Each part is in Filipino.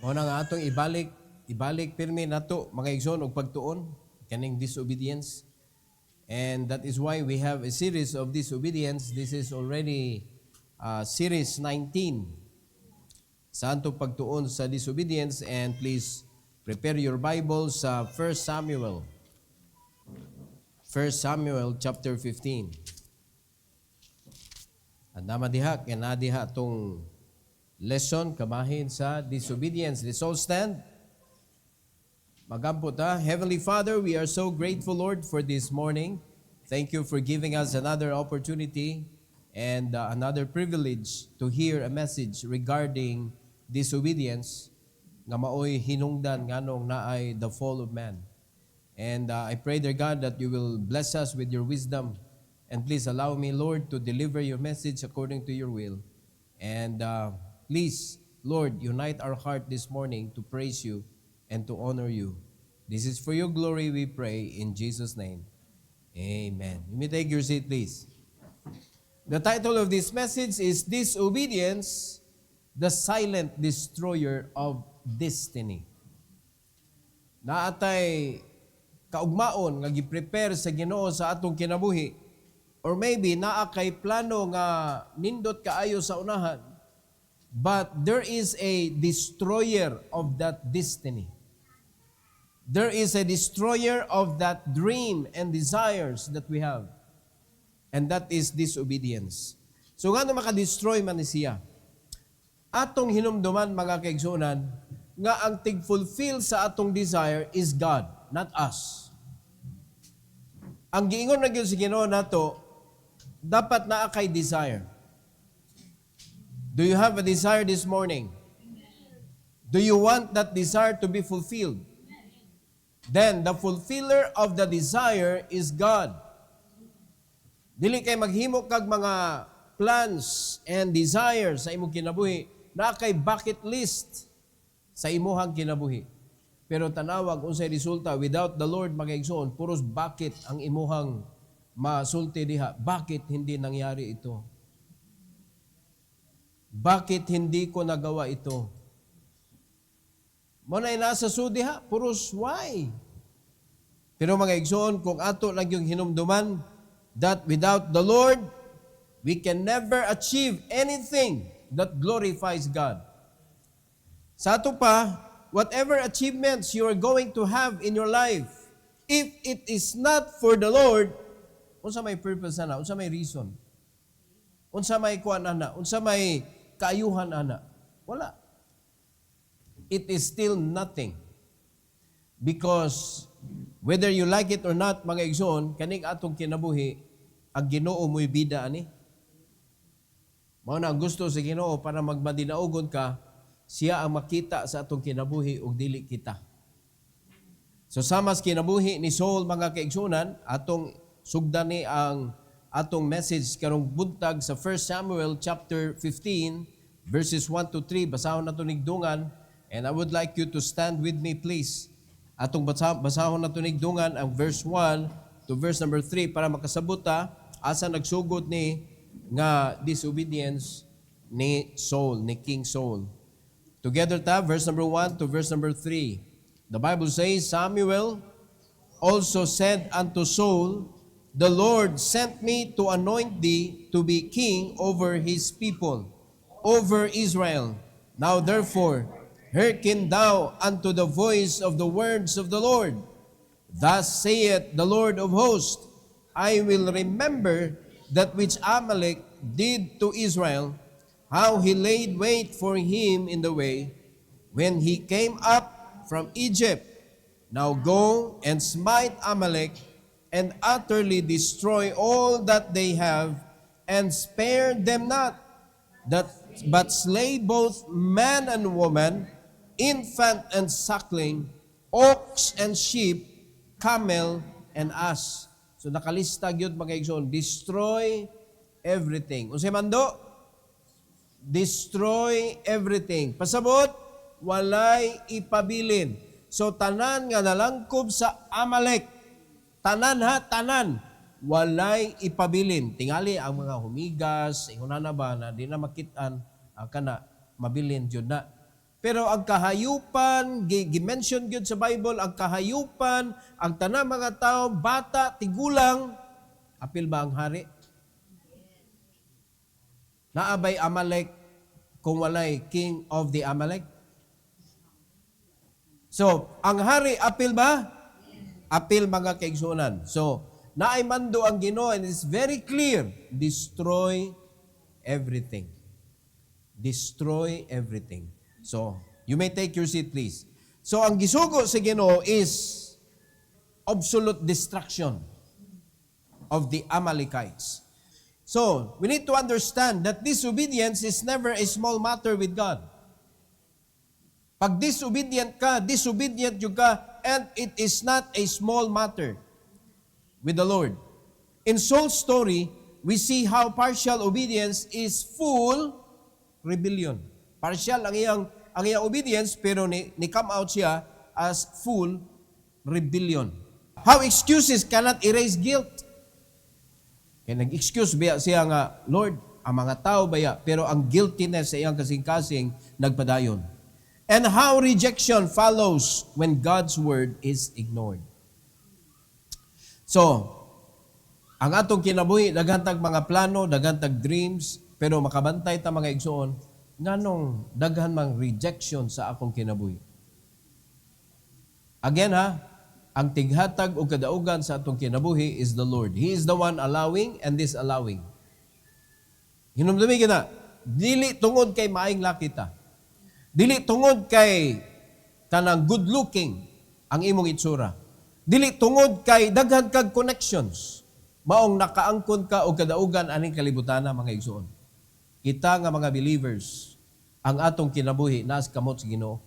Mao na nga atong ibalik pirmi nato mga igsoon og pagtuon kaning disobedience. And that is why we have a series of disobedience. This is already series 19. Saan to pagtuon sa disobedience, and please prepare your Bible sa 1 Samuel. 1 Samuel chapter 15. Andama diha kanadiha tong lesson kabahin sa disobedience. Let's all stand. Magampot ha. Heavenly Father, we are so grateful, Lord, for this morning. Thank you for giving us another opportunity and another privilege to hear a message regarding disobedience nga maoy hinungdan nganong naay the fall of man. And I pray, dear God, that you will bless us with your wisdom. And please allow me, Lord, to deliver your message according to your will. And please, Lord, unite our heart this morning to praise you and to honor you. This is for your glory we pray in Jesus' name. Amen. You may take your seat, please. The title of this message is Disobedience, the Silent Destroyer of Destiny. Naatay kaugmaon nga gi-prepare sa Ginoo sa atong kinabuhi, or maybe naa kay plano nga nindot kaayo sa unahan, but there is a destroyer of that destiny. There is a destroyer of that dream and desires that we have. And that is disobedience. So nga na makadestroy man ni siya. Atong hinumduman mga kaigsunan, nga ang tig-fulfill sa atong desire is God, not us. Ang giingon na gyud sa Ginoo nato, dapat naa kay desire. Do you have a desire this morning? Do you want that desire to be fulfilled? Then, the fulfiller of the desire is God. Dili kay maghimo kag mga plans and desires sa imong kinabuhi na kay bucket list sa imuhang kinabuhi. Pero tanawag unsay resulta without the Lord magaigsoon, puros bakit ang imuhang masulti diha. Bakit hindi nangyari ito? Bakit hindi ko nagawa ito? Mo na nasa sudiha, puros why? Pero mga igsoon, kung ato lang yung hinumduman, that without the Lord, we can never achieve anything that glorifies God. Sa ato pa, whatever achievements you are going to have in your life, if it is not for the Lord, unsa may purpose na, unsa may reason, unsa may kuan ana, unsa may kaayuhan ana, wala. It is still nothing. Because whether you like it or not, mga igsoon, kaning atong kinabuhi, ang Ginoo mo'y bida ani. Mao na ang gusto sa Ginoo para magmadinaogon ka, siya ang makita sa atong kinabuhi ug dili kita. So samas kinabuhi ni Saul, mga kaigsunan, atong sugdan ni ang atong message karong buntag sa 1 Samuel chapter 15 verses 1 to 3. Basahon nato nigdungan. And I would like you to stand with me, please. Atong basahon na tunigdungan ang verse 1 to verse number 3 para makasabuta asa nagsugod ni nga disobedience ni Saul, ni King Saul. Together ta, verse number 1 to verse number 3. The Bible says, Samuel also said unto Saul, The Lord sent me to anoint thee to be king over his people, over Israel. Now therefore, hearken thou unto the voice of the words of the Lord. Thus saith the Lord of hosts, I will remember that which Amalek did to Israel, how he laid wait for him in the way, when he came up from Egypt. Now go and smite Amalek, and utterly destroy all that they have, and spare them not, but slay both man and woman, infant and suckling, ox and sheep, camel and ass. So nakalista gyud mga igsoon, destroy everything. Unsay mando? Destroy everything. Pasabot, walay ipabilin. So tanan nga nalangkob sa Amalek, tanan ha, tanan, walay ipabilin. Tingali ang mga humigas, inguna na ba na di na makitaan, kana mabilin jud na. Pero ang kahayupan, gi-mention gyud sa Bible, ang kahayupan, ang tanang mga tao, bata, tigulang, apil ba ang hari? Naabay Amalek kung walay king of the Amalek? So, ang hari, apil ba? Apil mga kaigsunan. So, naay mando ang Ginoo and it's very clear, destroy everything. Destroy everything. So, you may take your seat, please. So, ang gisugo sa Ginoo is absolute destruction of the Amalekites. So, we need to understand that disobedience is never a small matter with God. Pag disobedient ka, disobedient yung ka, and it is not a small matter with the Lord. In Saul's story, we see how partial obedience is full rebellion. Partial ang iyang obedience, pero ni come out siya as full rebellion. How excuses cannot erase guilt. Kaya nag-excuse siya nga, Lord, ang mga tao baya, pero ang guiltiness sa iyang kasing-kasing nagpadayon. And how rejection follows when God's word is ignored. So, ang atong kinabuhi, daghantag mga plano, daghantag dreams, pero makabantay ta mga igsoon, nganong daghan mang rejection sa akong kinabuhi. Again ang tighatag o kadaugan sa atong kinabuhi is the Lord. He is the one allowing and disallowing. Hinumdumi kita, dili tungod kay maayong lakita. Dili tungod kay kanang good looking ang imong itsura. Dili tungod kay daghan kag connections. Maong nakaangkon ka o kadaugan aning kalibutan mga igsoon. Kita nga mga believers, ang atong kinabuhi nas kamot sa Ginoo.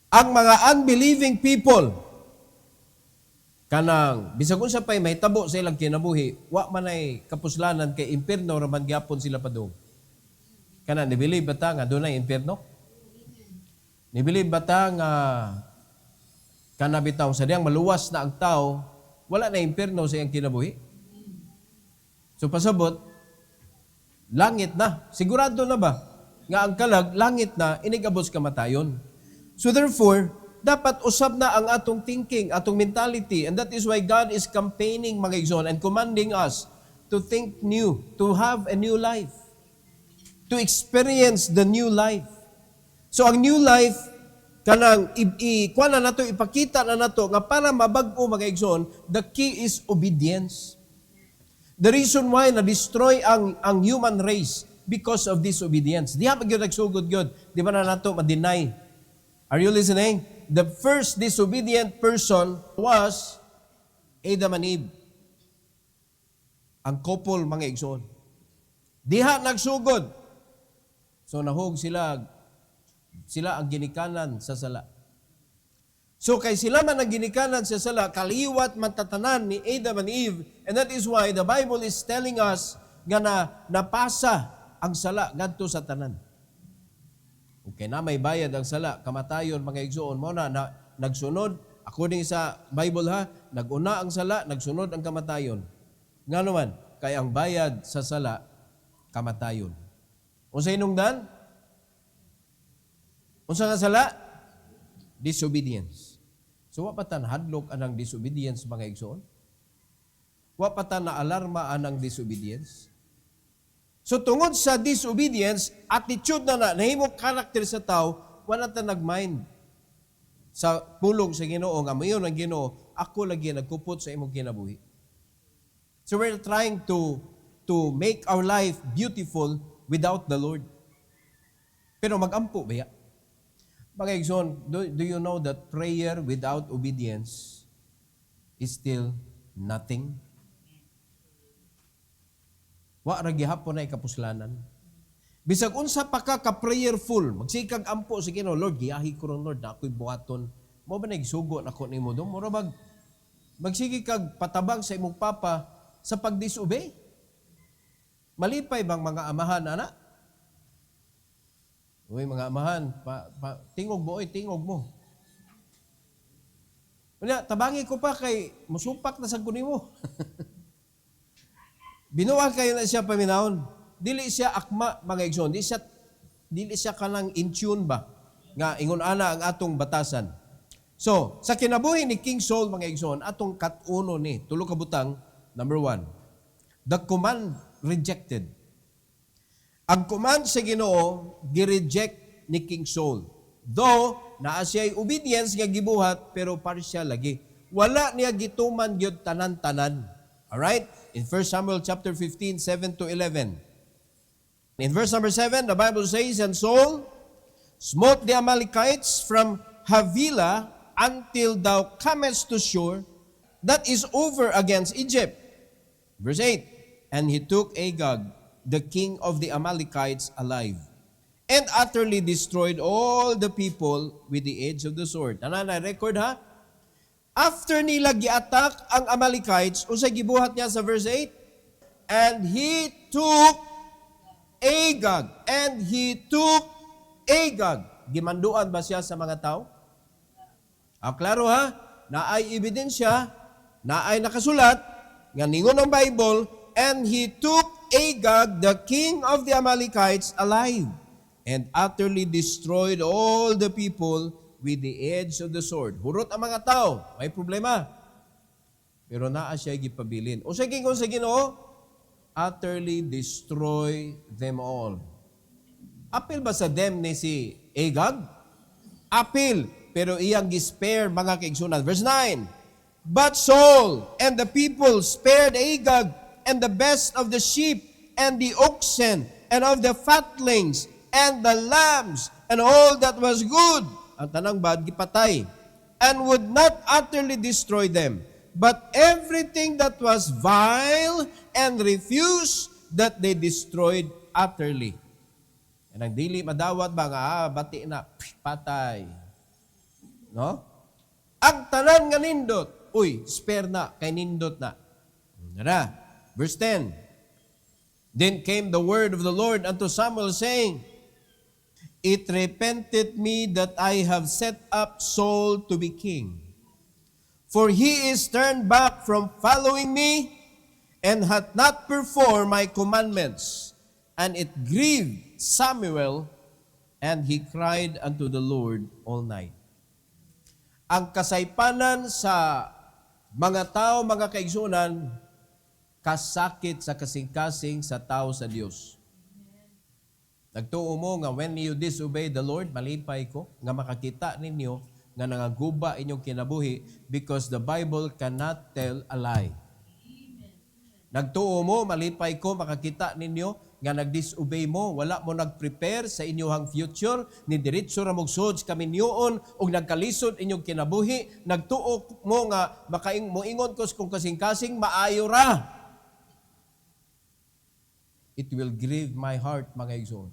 Ang mga unbelieving people, kanang bisag unsa pay mahitabo sa ilang kinabuhi, wa man ay kapuslanan kay impierno ra man gyapon sila padung. Kana ni believe ba ta nga dunay impierno? Ni believe ba ta nga kana bitaw sa diyang maluwas na ang tao, wala na impierno sa iyang kinabuhi? So pasabot langit na. Sigurado na ba? Nga ang kalag, langit na, inigabos kamatayon. So therefore, dapat usab na ang atong thinking, atong mentality, and that is why God is campaigning mga igsoon and commanding us to think new, to have a new life, to experience the new life. So ang new life, kanang ikuha na nato, ipakita na nato, nga para mabag-o mga igsoon, the key is obedience. The reason why na-destroy ang human race because of disobedience. Di hapag yun nagsugod yun. Di ba na nato ma-deny? Are you listening? The first disobedient person was Adam and Eve. Ang couple mga igsoon. Diha nagsugod. So nahog sila ang ginikanan sa sala. So kay sila man ang ginikanan sa sala, kaliwat matatanan ni Adam and Eve, and that is why the Bible is telling us nga napasa ang sala ngadto sa tanan. Okay na may bayad ang sala, kamatayon mga igsoon mo na nagsunod according sa Bible naguna ang sala, nagsunod ang kamatayon. Ngano man kay ang bayad sa sala kamatayon. Unsa hinungdan? Unsa nga sala? Disobedience. So, wapatan hadlok anang disobedience mga igsoon? Wapatan na alarma anang disobedience? So, tungod sa disobedience, attitude na nahimong karakter sa tao, wala ta nag-mind sa pulong sa Ginoo, nga mayon ang Ginoo, ako lagi nagkupot sa imong kinabuhi. So, we're trying to make our life beautiful without the Lord. Pero mag-ampo ba ya? Mga igsoon, do you know that prayer without obedience is still nothing? Wa ra gihapon ay kapuslanan. Bisag unsa pa ka prayerful, magsikag ampo sa Ginoo, Lord, giyahi ko ron Lord, na ako'y buhaton. Mo ba nagsugo nako nimo dong? Mura magsige kag patabang sa imong papa sa pagdisobey? Malipay bang mga amahan ana? Uy, mga amahan, tingog mo, tingog mo. Tabangi ko pa kay musupak na sa kunin mo. Binuwag kayo na siya paminahon. Dili siya akma, mga igsoon. Dili siya kanang in tune ba nga ingon ana ang atong batasan. So, sa kinabuhi ni King Saul mga igsoon, atong kat-uno ni tulo ka butang. Number 1, the command rejected. Ang command sa Ginoo gi-reject ni King Saul. Though naa siya'y obedience nga gibuhat pero partial lagi. Wala niya gituman gyud tanan-tanan. All right? In 1 Samuel chapter 15, 7 to 11. In verse number 7, the Bible says, "And Saul smote the Amalekites from Havilah until thou comest to Shur, that is over against Egypt." Verse 8, "And he took Agag, the king of the Amalekites, alive, and utterly destroyed all the people with the edge of the sword." Tanan na record ha? After nila gi-attack ang Amalekites, usay gibuhat niya sa verse 8, "And he took Agag." And he took Agag. Gimanduan ba siya sa mga tao? Klaro ha? Naay ebidensya, naay nakasulat, nga ningon ang Bible, "And he took Agag, the king of the Amalekites, alive, and utterly destroyed all the people with the edge of the sword." Hurot ang mga tao, may problema. Pero naa siya gipabilin. O sa gingon sa Ginoo, utterly destroy them all. Apil ba sa them ni si Agag? Apil, pero iyang gispare mga kaigsunan. Verse 9, "But Saul and the people spared Agag and the best of the sheep and the oxen and of the fatlings and the lambs and all that was good." Ang tanang bad, gipatay. "And would not utterly destroy them, but everything that was vile and refuse, that they destroyed utterly." And ang dili madawat ba nga, bati na, patay. No? Ang tanan nga nindot, spare na, kay nindot na. Nara, verse 10, "Then came the word of the Lord unto Samuel, saying, It repented me that I have set up Saul to be king. For he is turned back from following me, and hath not performed my commandments. And it grieved Samuel, and he cried unto the Lord all night." Ang kasaypanan sa mga tao, mga kaigsunan, kasakit sa kasing-kasing sa tao sa Dios. Nagtuo mo nga when you disobey the Lord, malipay ko, nga makakita ninyo nga nangaguba inyong kinabuhi because the Bible cannot tell a lie. Nagtuo mo, malipay ko, makakita ninyo nga nag-disobey mo, wala mo nag-prepare sa inyong future, ni diretso ra mong sod kami niyoon, o nagkalisod inyong kinabuhi, nagtuo mo nga moingon ko kung kasing-kasing, maayo ra. It will grieve my heart, mga igsoon.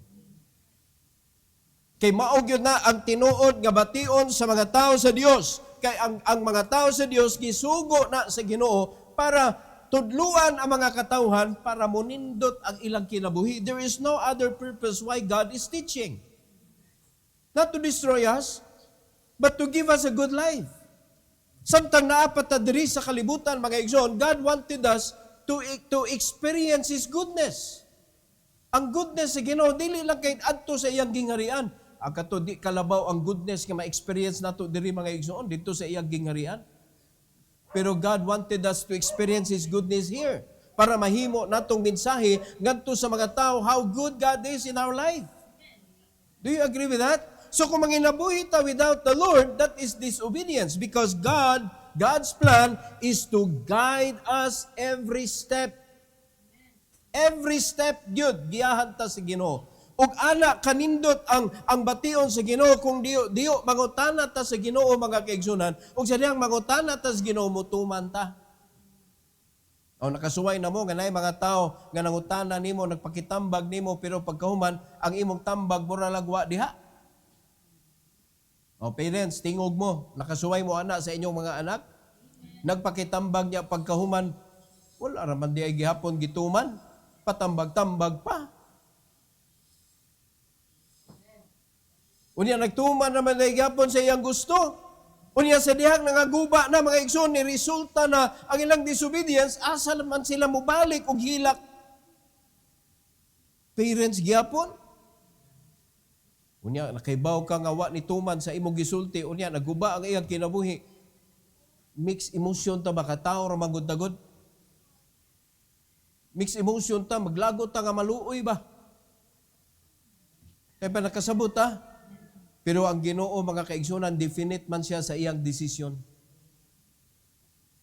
Kay maog yun na ang tinuod nga bation sa mga tao sa Dios. Kay ang mga tao sa Dios gisugo na sa Ginoo para tudluan ang mga katawhan para munindot ang ilang kinabuhi. There is no other purpose why God is teaching. Not to destroy us, but to give us a good life. Samtang naapat na diri sa kalibutan, mga igsoon, God wanted us to experience His goodness. Ang goodness sa Ginoo dili lang kay adto sa iyang gingharian. Akato di kalabaw ang goodness nga ma-experience nato diri mga igsoon dito sa iyang gingharian. Pero God wanted us to experience His goodness here para mahimo natong mensahe ngadto sa mga tao how good God is in our life. Do you agree with that? So kung manginabuhi ta without the Lord, that is disobedience because God's plan is to guide us every step. Every step gyud giyahan ta sa Ginoo. Ug ana kanindot ang bation sa Ginoo kung diyo mangutana ta sa Ginoo mga kaigsunan, ug sa diyang mangutana ta sa Ginoo mutuman ta. O nakasuway na mo ganay mga tao nga nangutana nimo, nagpakitambag nimo pero pagkahuman ang imong tambag mura lagwa diha. O parents, tingog mo, nakasuway mo ana sa inyong mga anak, nagpakitambag niya pagkahuman, wala raman di ay gihapon gituman, patambag-tambag pa. Unya nagtuman naman na igapon sa iyang gusto. Unya sa dihang nangaguba na mga igsoon ni resulta na ang ilang disobedience, asa naman sila mubalik og hilak. Parents gyapon. Unya nakaibaw ka nga wa ni tuman sa imong gisulti, unya naguba ang iyang kinabuhi. Mixed emotion ta baka tao ra magud-tagod. Mixed emotion ta maglagot ta nga maluoy ba? Kaya pa nakasabot ta. Pero ang Ginoo mga kaigsunan, definite man siya sa iyang desisyon.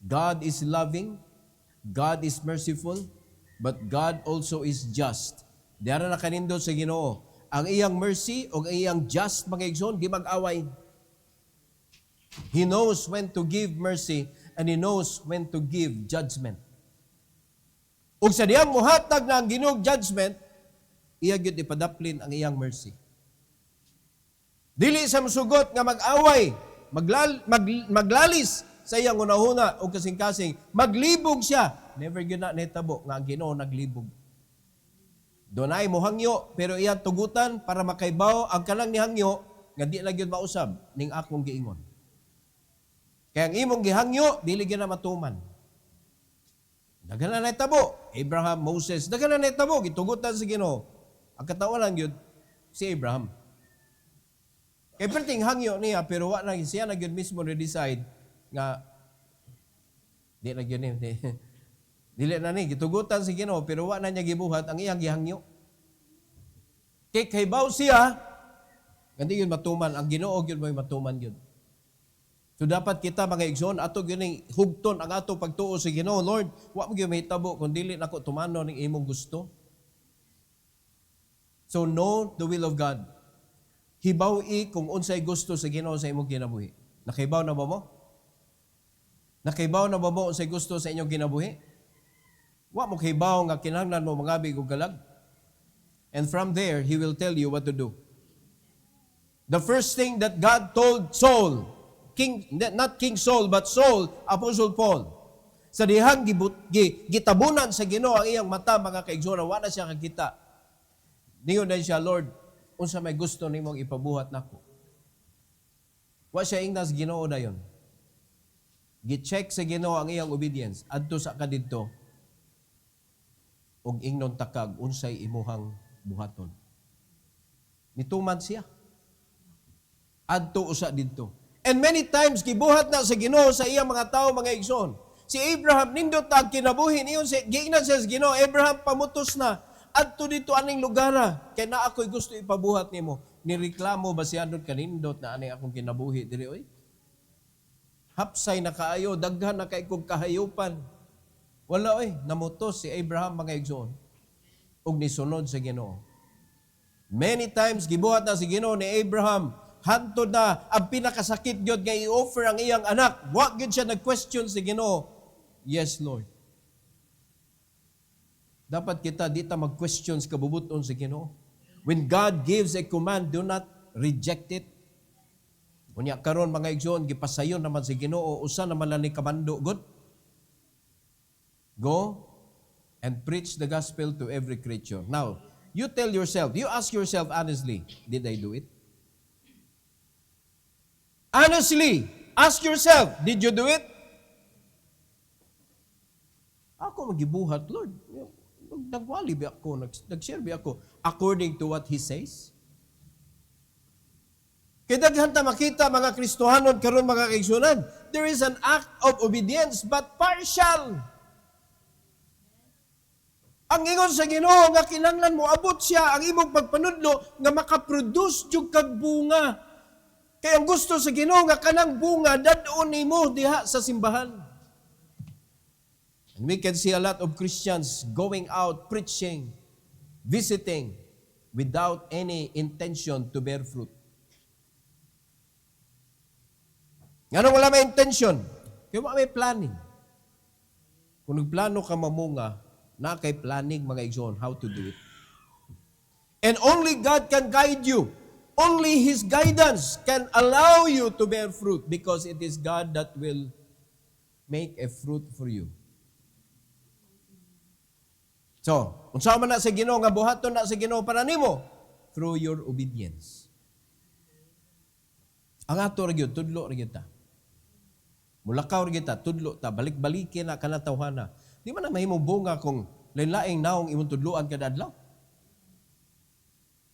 God is loving, God is merciful, but God also is just. Dara na kanindot sa Ginoo. Ang iyang mercy o ang iyang just mga igsoon, di mag-away. He knows when to give mercy and He knows when to give judgment. Ug sa diyang muhatag na ang Ginoong judgment, iya gyud ipadaplin ang iyang mercy. Dili sa musugot nga mag-away, maglalis sa iyang unahuna o kasing-kasing, maglibog siya. Never gyud na nahitabo nga ang Ginoo naglibog. Dunay mo hangyo, pero iyang tugutan para makaibaw ang kanang ni hangyo nga di na gyud mausab ning akong giingon. Kaya ang imong gihangyo dili gyud na matuman. Daghan na nahitabo, Abraham, Moses, daghan na nahitabo gitugutan sa Ginoo. Ang katawanan gyud si Abraham. Kay perting hangyo niya pero wa na siya na gyud mismo decide nga di na gyud ni dili na ni gitugutan si Ginoo pero wa na niya gibuhat ang iyang gihangyo. Kay kaybaw siya hindi gyud matuman ang Ginoo gyud may matuman gyud. So dapat kita mga igsoon ato gyud hugton ang ato pagtuo sa Ginoo. Lord, wa mo gyud mahitabo kun dili nako tumano ning imong gusto. So know the will of God. Hibaw-i kung unsay gusto sa Ginoo sa imong kinabuhi. Nakaibaw na ba mo? Nakaibaw na ba mo unsay gusto sa inyong kinabuhi? Wa mo kaibaw nga kinahanglan mo mangabig og galag. And from there, He will tell you what to do. The first thing that God told Saul, not King Saul, but Saul, Apostle Paul, sa dihang gitabunan sa Ginoo ang iyang mata, mga kaigsoon, wa na siya kakita. Niyon na siya, Lord, unsa may gusto nimong ipabuhat nako. Wa siya ingnas Ginoo dayon. Gi-check sa Ginoo ang iyang obedience adto sa kadidto. Og ingnon takag unsay imuhang buhaton. Nituman siya. Adto usa didto. And many times gibuhat na sa Ginoo sa iyang mga tawo mga igsoon. Si Abraham nindot tag kinabuhi niyon giingnan siya sa Ginoo. Abraham pamutos na adto dito aning lugara kay na ako'y gusto ipabuhat nimo. Nireklamo ba siya andot kanindot na aning akong kinabuhi diri oy? Hapsay na kaayo, daghan na kay kog kahayupan. Wala oy, namutos si Abraham mga igsoon ug nisunod sa Ginoo. Many times gibuhat na si Ginoo ni Abraham hantod na ang pinakasakit gyud nga i-offer ang iyang anak. Wa gyud siya nag-question si Ginoo. Yes, Lord. Dapat kita di ta mag-question sa kabubuton sa Ginoo. When God gives a command, do not reject it. Unya karon mga igsoon gipasayon naman si Ginoo usa naman lang ni kamando god. Go and preach the gospel to every creature. Now, you tell yourself, you ask yourself honestly, did I do it? Honestly, ask yourself, did you do it? Ako magibuhat, Lord. Nagwali ba ako? Nag-share ba ako according to what He says? Kaya daghan ta makita mga Kristohanon karon mga kaigsunan, there is an act of obedience but partial. Ang ingon sa Ginoo nga kinahanglan mo abot siya ang imong pagpanudlo nga makaproduce jud kag bunga. Kaya ang gusto sa Ginoo nga kanang bunga dadon nimo diha sa simbahan. And we can see a lot of Christians going out preaching, visiting without any intention to bear fruit. Ngano wala may intention? Kaya wala may planning. Kung nagplano ka mamunga, na kay planning mga igsoon how to do it. And only God can guide you. Only His guidance can allow you to bear fruit because it is God that will make a fruit for you. So, unsa man na sa Ginoo nga buhaton na sa Ginoo para nimo through your obedience. Ang ato ra gyud tudlo ra gyud ta. Mulakaw ra gyud ta, tudlo ta, balik-balikin na kanang tawhana. Di man na mahimong bunga kung lain-laing naong imong tudloan kada adlaw.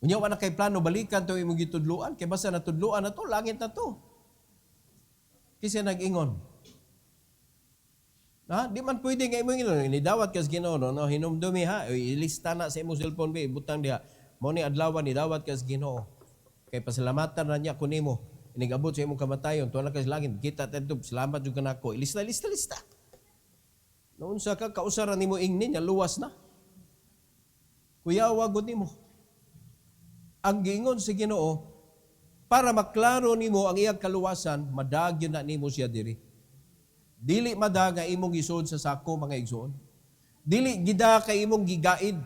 Unya wala kay plano balikan to imong gitudloan kay basta natudloan na to langit na to. Kasi nag-ingon. Ha? Di man pwede nga imong ingon ni dawat kas Ginoo no hinumdumi ha ilista na sa imong cellphone be butang diha mo ni adlawan ni dawat kas Ginoo. Kay pasalamatan na niya kunimo inigabot sa imong kamatayon tuwa na kas langit kita tadto salamat jud kanako ilista. Noon sa ka kausaran nimo ingni nya luwas na. Kuyawa gud nimo. Ang giingon sa Ginoo para maklaro nimo ang iyang kaluwasan, madagyo na nimo siya diri. Dili madaga imong gisod sa sako mga igsoon. Dili gida kay imong gigaid.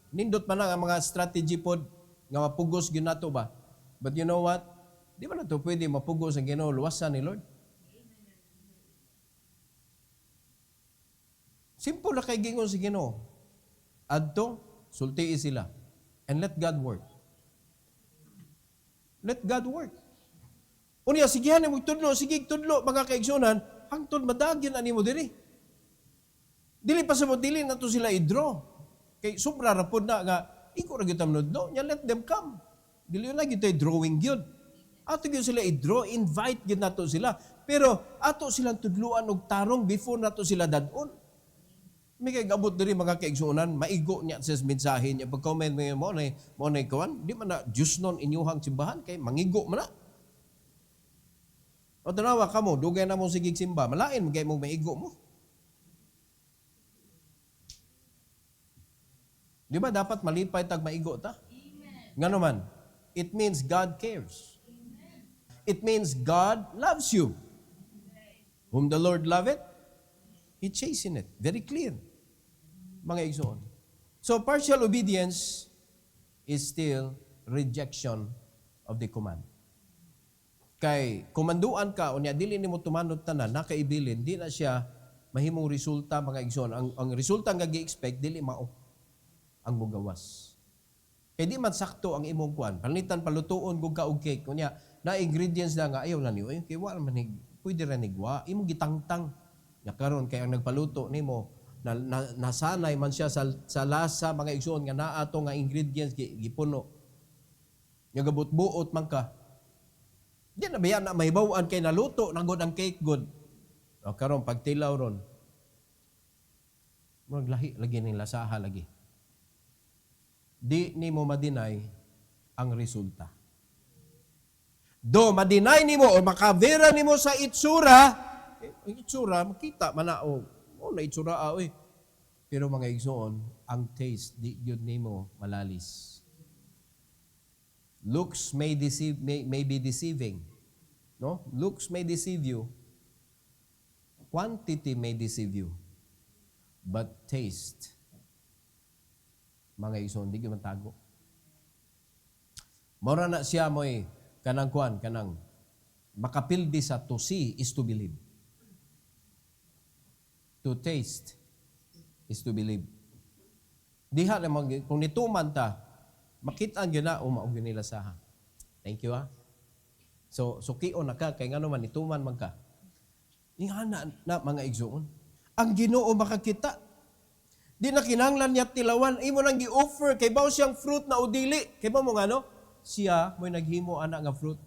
Nindot man ang mga strategy pod nga mapugos gyud nato ba. But you know what? Di man nato pwede mapugos ang Ginoo luwasan ni Lord. Simple na kay gingon si Ginoo. Adto sultii sila and let God work. Let God work. Unya, sigihan mo tudlo, sige tudlo, mga kaigsunan, hangtod madagyan ani mo diri. Dili pa sa mo, dili na to sila i-draw. Kay sobra rapod na nga, iko ra gyud tamnodlo, nya let them come. Dili na gyud drawing gyud. Ato gyud sila i-draw, invite gyud nato sila. Pero ato silang tudluan og tarong before nato sila dadon. May kay gabot diri mga kaigsunan, maigo niya sa mensahe niya. Pag-comment mo na ikawan, di man na Diyos nun inyuhang simbahan, kay mangigo man na. O tanawa ka mo, dugay na mo sigig simba, malain mo kay mong maigo mo. Di ba dapat malipay tag maigo ta? Nga naman, it means God cares. It means God loves you. Whom the Lord loveth, He chasteneth it. Very clear. Mga igsoon. So, partial obedience is still rejection of the command. Kay, kumanduan ka, o niya, dili ni mo tumanod tanan, nakaibilin, di na siya mahimong resulta, mga igsoon. Ang resulta nga gi-expect, dili mao ang mugawas. Kaya di man sakto ang imong kuan. Palitan, palutuon, kung ka og cake. Kunya, na ingredients na nga, ayaw na niyo. Kaya wala manig, pwede rin nigwa. Imong gitangtang. Ya karon kay ang nagpaluto nimo nasanay man siya sa lasa mga igsoon nga naa ato nga ingredients gipuno. Nga gabut-buot man ka. Di na biya na mahibaw-an kay naluto nang good ang cake good. O karon pagtilaw ron. Murag lahi lagi ning lasaha lagi. Di nimo madinay ang resulta. Do madinay nimo o makavera nimo sa itsura itsura, makita man na, na itsura, Pero mga igsoon, ang taste, di yun nimo malalis. Looks may be deceiving. No? Looks may deceive you. Quantity may deceive you. But taste, mga igsoon, di yun tago. Mora na siya mo'y kanang makapildi sa to see is to believe. To taste is to believe. Diha naman, kung nituman ta, makitaan yun na, umaog yun nila saha. Thank you, ha? So kion na ka, kaya nga naman, nituman man ka. Nga na mga igsoon. Ang Ginoo makakita. Di na kinanglan niya tilawan, imo nang gi-offer, kay bao siyang fruit na udili. Kay ba mo nga, no? Siya, mo'y naghimo anak nga fruit.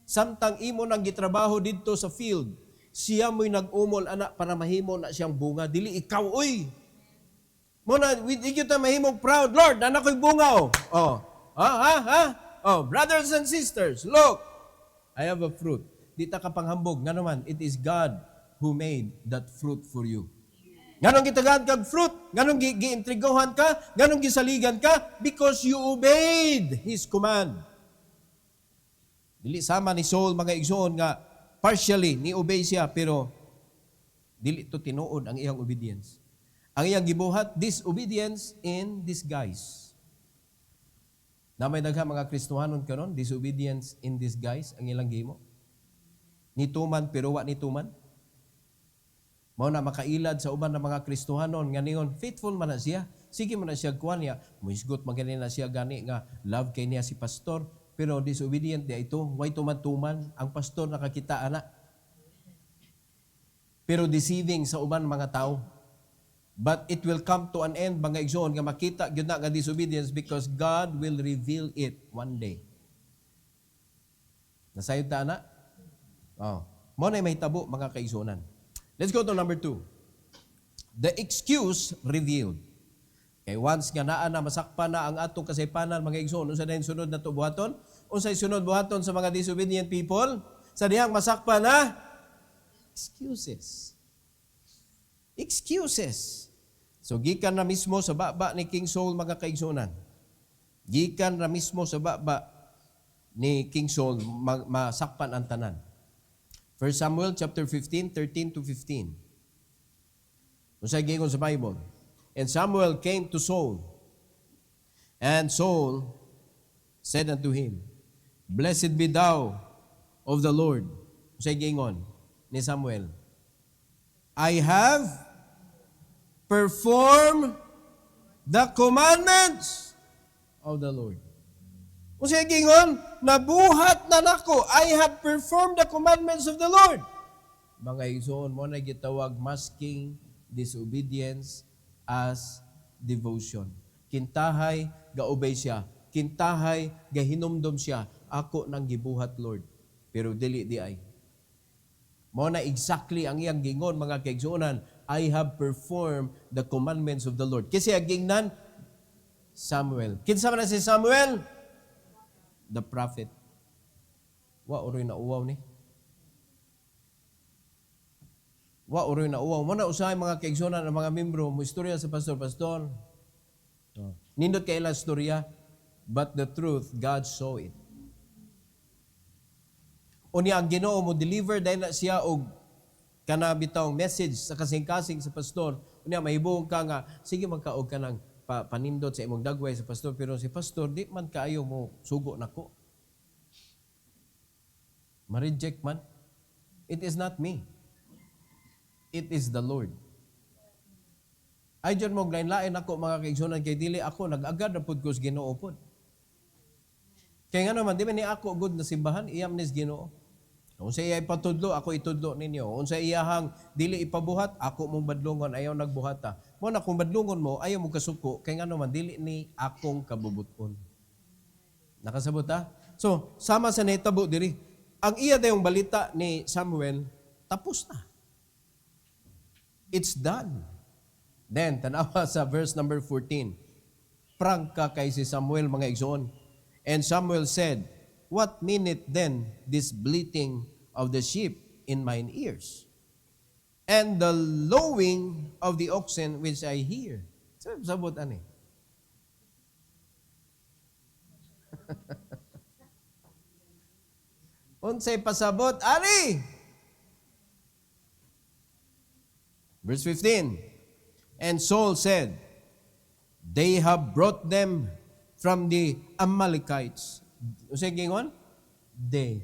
Samtang imo nang gitrabaho dito sa field, siya mo'y nag-umol, anak, para mahimo na siyang bunga. Dili, ikaw, uy! Muna, hindi kita mahimong proud. Lord, anak ko'y bunga, brothers and sisters, look! I have a fruit. Di ta kapanghambog. Nga naman, it is God who made that fruit for you. Ganong gitagad kag fruit? Ganong giintrigohan ka? Ganong gisaligan ka? Because you obeyed His command. Dili sama ni Saul, mga igsoon nga, partially, ni-obey siya, pero dili to tinuod ang iyang obedience. Ang iyang gibuhat, disobedience in disguise. Na may daghang mga Kristohanon karon, disobedience in disguise ang ilang gimo. Nituman pero wa nituman. Mao na makailad sa uban ng mga Kristohanon nga ningon faithful man na siya. Sige man na siya kuan niya, muisgot magani na siya gani nga love kay niya si pastor. Pero disobedient dia ito, way tuman-tuman, ang pastor nakakita ana. Pero deceiving sa uban mga tao. But it will come to an end, mga igsoon, nga makita gyud na nga disobedience because God will reveal it one day. Nasayod ta na? Oh. Mo na may tabo, mga kaigsuonan. Let's go to number 2. The excuse revealed. Kay once nga naa na masakpan na ang atong kasaypanan, mga igsoon, unsa na yung sunod na to buhaton? Unsay sunod buhaton sa mga disobedient people? Sa dihang masakpan na excuses. Excuses. So gikan na mismo sa baba ni King Saul, mga kaigsuonan. Gikan na mismo sa baba ni King Saul masakpan ang tanan. 1 Samuel chapter 15, 13 to 15. Unsay gingon sa Bible? And Samuel came to Saul, and Saul said unto him, Blessed be thou of the Lord. Unsay gingon ni Samuel? I have performed the commandments of the Lord. Unsay gingon? Nabuhat na nako. I have performed the commandments of the Lord. Mga igsoon mo na gitawag masking disobedience as devotion. Kintahay gaobey siya. Kintahay gahinumdom siya. Ako nang gibuhat, Lord. Pero dili di ay. Mo na exactly ang iyang gingon, mga kaigsuonan. I have performed the commandments of the Lord. Kasi ang gingnan Samuel. Kinsa man na si Samuel? The prophet. Wa uroy na uwaw ni. Wa uroy na uwaw. Mo na usahay mga kaigsuonan ng mga membro mo istorya sa pastor. Nindot kay ilang istorya, but the truth, God saw it. Unya ang Ginoo mo deliver dahil na siya og kana bitawng message sa kasing-kasing sa pastor. Unya mahibong ka nga sige magkaog ka ng panindot sa imong dagway sa pastor, pero si pastor di man kaayo mo sugo nako. Ma-reject man. It is not me. It is the Lord. Ay dyan mo lain-lain ako, mga kaigsuonan, kay dili ako nag-agad na pud ko sa Ginoo pod. Kaya nga naman, di ba ni ako good na simbahan, iyam nis Ginoo. Kung sa iya ipatudlo, ako itudlo ninyo. Kung sa iyahang dili ipabuhat, ako mong badlungon, ayaw nagbuhata. Mo na kung badlungon mo, ayaw mong kasuko, kaya nga naman, dili ni akong kabubuton. Nakasabot ha? So, sama sa netabo diri. Ang iya dayong balita ni Samuel, tapos na. It's done. Then, tanawa sa verse number 14. Prangka kay si Samuel, mga igsoon. And Samuel said, What meaneth then this bleating of the sheep in mine ears? And the lowing of the oxen which I hear. Sabot ani. Unsay pasabot ani? Verse 15. And Saul said, They have brought them from the Amalekites. Unsay gingon? They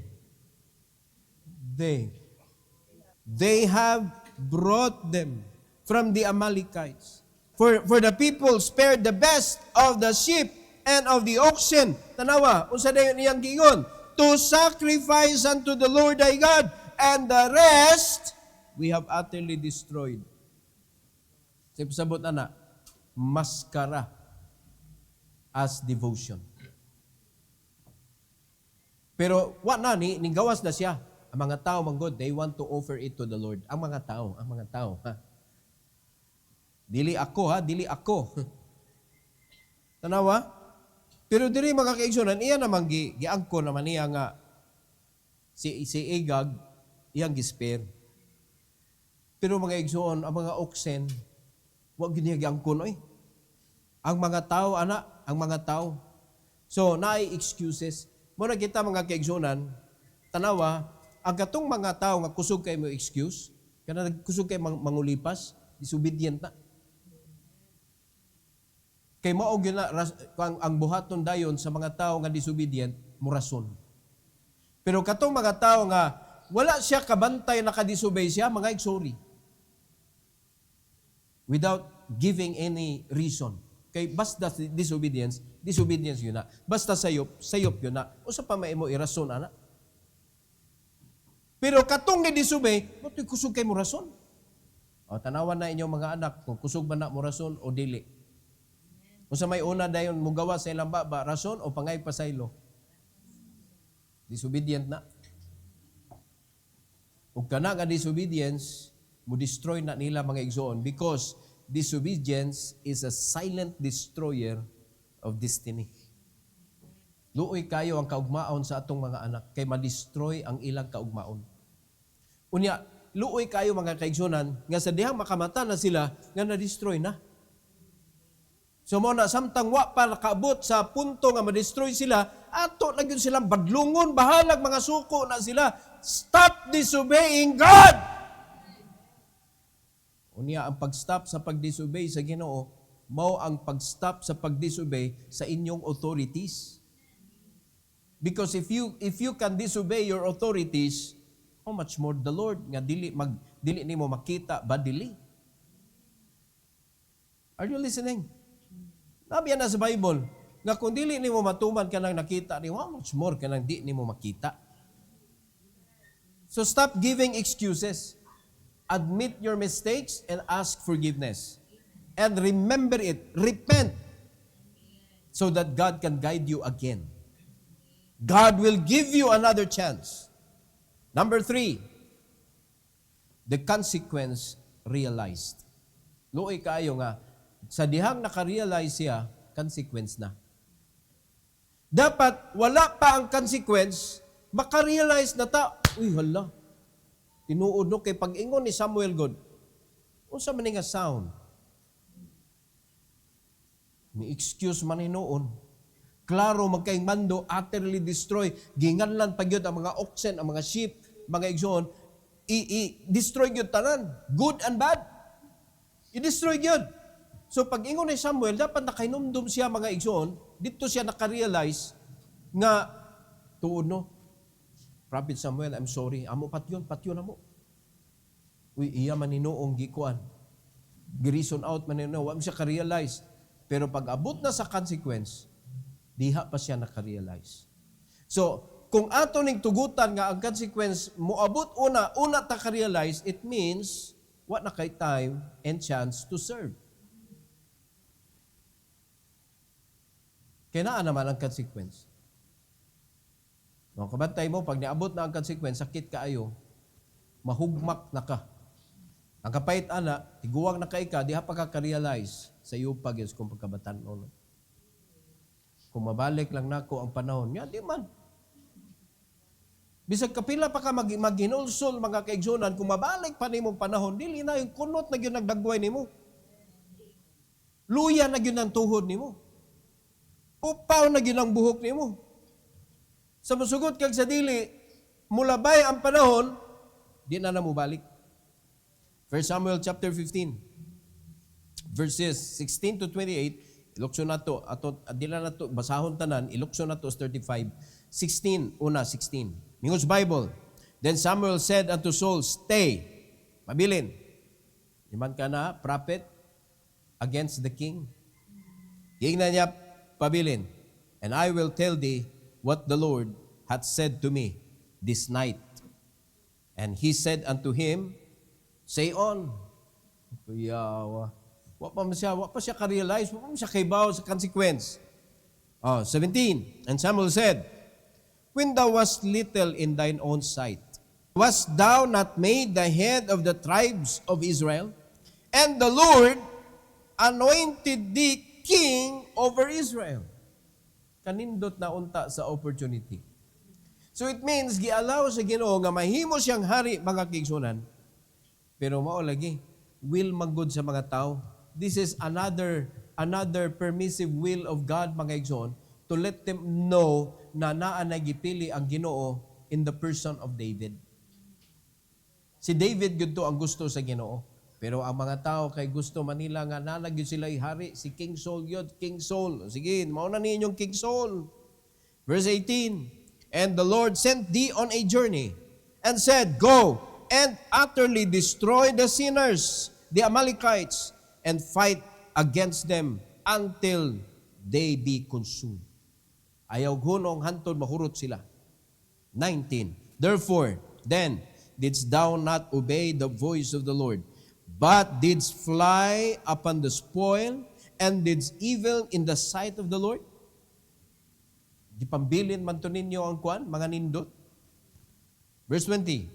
have brought them from the Amalekites. For the people spared the best of the sheep and of the oxen. Tanawa, unsa dayon iyang gingon? To sacrifice unto the Lord thy God, and the rest we have utterly destroyed. Sabot ana, maskara as devotion. Pero wa na ni gawas na siya. Ang mga tao manggod, they want to offer it to the Lord. Ang mga tao, ha. Dili ako. Tanawa? Pero diri mga kaigsuonan, iya namang giangko naman niya nga si Agag iyang gisper. Pero mga igsoon, ang mga oxen, wag gid giangkon oy. Ang mga tao, ang mga tao. So, naay excuses. Muna kita mga kaigsuonan, tanawa, ang katong mga tao nga kusog kay mo excuse, kana kusog kay mangulipas, disobedient na. Kay mao gyud na ang buhaton dayon sa mga tao nga disobedient, murason. Pero katong mga tao nga wala siya kabantay naka-disobey siya, mga sorry. Without giving any reason. Kay basta disobedience yun na. Basta sayop yun na. O sa pamay mo irason, ana. Pero katong ni disobey, ba't kusog kay mo rason? O tanawan na inyong mga anak kung kusog ba na mo rason o dili. Kung sa may una dayon mo gawa sa ilang baba, rason o pangay pasaylo. Disobedient na. Ug kana nga disobedience, mo destroy na nila mga igsoon because disobedience is a silent destroyer of destiny. Luoy kayo ang kaugmaon sa atong mga anak kay ma-destroy ang ilang kaugmaon. Unya, luoy kayo mga kaigsunan nga sa dihang makamata na sila nga na-destroy na. So mo na samtang wa pa nakaabot sa punto nga ma-destroy sila, ato na gyud silang badlungon, bahalag mga suko na sila. Stop disobeying God! Unya, ang pag-stop sa pag-disobey sa Ginoo, mao ang pag-stop sa pag-disobey sa inyong authorities. Because if you can disobey your authorities, how much more the Lord nga dili nimo makita badili. Are you listening? Nabiyan na sa Bible nga kung dili nimo matuman kanang nakita ni how much more kanang di nimo makita. So stop giving excuses. Admit your mistakes and ask forgiveness. And remember it. Repent so that God can guide you again. God will give you another chance. Number 3, the consequence realized. Luoy kayo nga, sa dihang nakarealize siya, consequence na. Dapat wala pa ang consequence, makarealize na ta, uy hala, tinuod no kay pag-ingon ni Samuel God, unsa man nga sound? Ni excuse man hinuon. Klaro magkaing mando, utterly destroy. Ginganlan pa gyud ang mga oxen, ang mga sheep, mga igsoon, i-destroy gyud tanan. Good and bad. I-destroy gyud. So pag ingon ni Samuel, dapat nakainumdum siya mga igsoon, dito siya nakarealize nga tuod no. Prophet Samuel, I'm sorry. Amo patyon amo. Uy, iya man hinuong gikuan. Girison out man hinuong, wa siya ka-realize. Pero pag abot na sa consequence, diha pa siya nakarealize. So, kung ato ning tugutan nga ang consequence moabot una ta ka-realize, it means what na kay time and chance to serve. Kaya naa naman ang consequence. No, kabantay mo, pag niabot na ang consequence, sakit kaayo, mahugmak na ka. Ang kapait ana, tiguwang na kay ka, diha pa ka ka-realize sa iyo pag kung pagkabatan-on. Kung mabalik lang nako ang panahon, yan di man. Bisag kapila pa ka maghinulsol mga kaigsunan, kung mabalik pa nimong panahon, dili na yung kunot na yun nagdagway nimo. Luya na yun ang tuhod nimo. Upaw na yun ang buhok nimo. Sa musugot kag sa dili, mulabay ang panahon, di na mo balik. 1 Samuel chapter 15, verses 16 to 28, ilukso na to, dila na to, basahon tanan, ilukso na to 35. 16, 16. Mingos Bible. Then Samuel said unto Saul, stay, mabilin. Iman ka na, prophet, against the king. King na niya, pabilin. And I will tell thee what the Lord hath said to me this night. And he said unto him, say on. Kuyawa. Wa pa siya ka-realize, wa pa siya kaibaw sa consequence. 17. And Samuel said, when thou wast little in thine own sight, wast thou not made the head of the tribes of Israel? And the Lord anointed thee king over Israel. Kanindot na unta sa opportunity. So it means, gi-allow sa Ginoo nga mahimo siyang hari mga kigsunan, pero mao lagi, will magud sa mga tao. This is another permissive will of God, mga igsoon, to let them know na naa na gipili ang Ginoo in the person of David. Si David gud to ang gusto sa Ginoo. Pero ang mga tao kay gusto manila nga nanag sila ihari, si King Saul yun, King Saul. Sige, mauna ninyong King Saul. Verse 18, and the Lord sent thee on a journey and said, go and utterly destroy the sinners, the Amalekites, and fight against them until they be consumed. Ayaw hunong hantod mahurot sila. 19. Therefore, then, didst thou not obey the voice of the Lord, but didst fly upon the spoil, and didst evil in the sight of the Lord? Di pambilin man to ninyo ang kuan, mga nindot. Verse 20.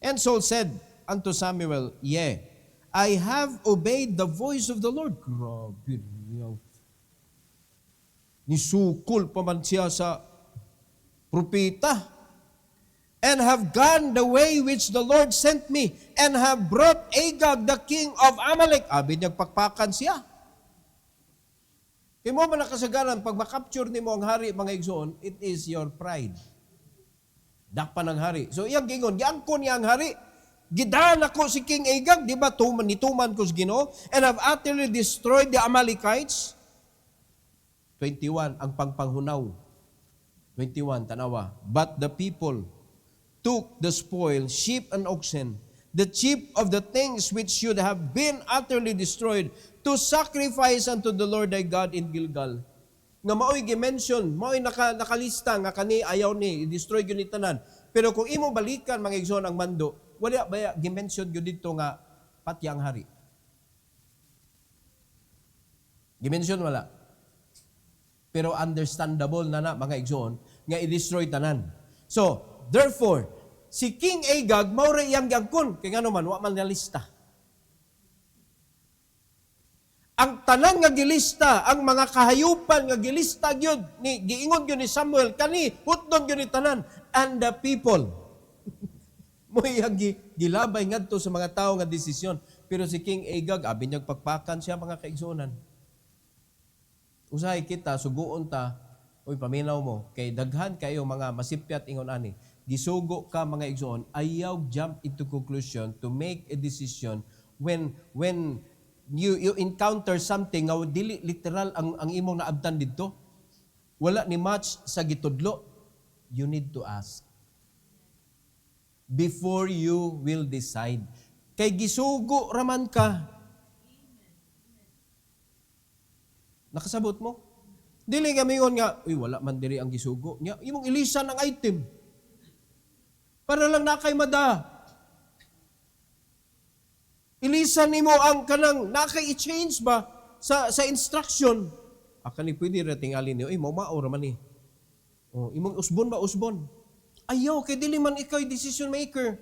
And Saul said unto Samuel, Yea, I have obeyed the voice of the Lord. Grabe niya. Nisukol pa man siya sa propeta. And have gone the way which the Lord sent me, and have brought Agag the king of Amalek. Abi niya pakpakan siya. Kaya mo man nakasagaran, pag makapture ni mo ang hari, mga igsoon, it is your pride. Dakpan ang hari. So iyang gingon, giangkon niya ang hari. Gidan ako si King Agag, di ba? Nituman ko sa Ginoo, and have utterly destroyed the Amalekites. 21, ang pangpanghunaw. 21, tanawa. But the people took the spoil, sheep and oxen, the chief of the things which should have been utterly destroyed, to sacrifice unto the Lord thy God in Gilgal. Nga mao'y gi-mention, mao'y nakalista nga kani ayaw ni, i-destroy yun ni tanan. Pero kung imo balikan, mga igsoon, ang mando, wala ba gi-mention yun dito nga pati ang hari? Gi-mention wala. Pero understandable na mga igsoon, nga i-destroy tanan. So, therefore, si King Agag, maura iyang gyangkon. Kaya nga naman, wa man nalista. Ang tanan nga gilista, ang mga kahayupan nga gilista gyud ni giingon gyud ni Samuel kani hutdon gyud ni tanan, and the people. Mo iyang gilabay ngadto sa mga tawo nga desisyon. Pero si King Agag, abi niyang pagpakan siya mga kaigsunan. Usahay kita, suguon ta, uy paminaw mo, kay daghan kayo mga masipyat ingon ani. Gisugo ka mga igsoon, ayaw jump into conclusion to make a decision when you encounter something nga dili literal ang imong naabtan didto. Wala ni match sa gitudlo. You need to ask before you will decide. Kay gisugo raman ka. Nakasabot mo? Dili nga mingon nga, uy wala man diri ang gisugo. Nya imong ilisan ang item. Para lang na kay mada. Ilisan nimo ang kanang nakay i-change ba sa instruction. Akani pwede ra tingali niyo, mo maor man ni. Oh, imong usbon ba usbon? Ayaw kay dili man ikaw decision maker.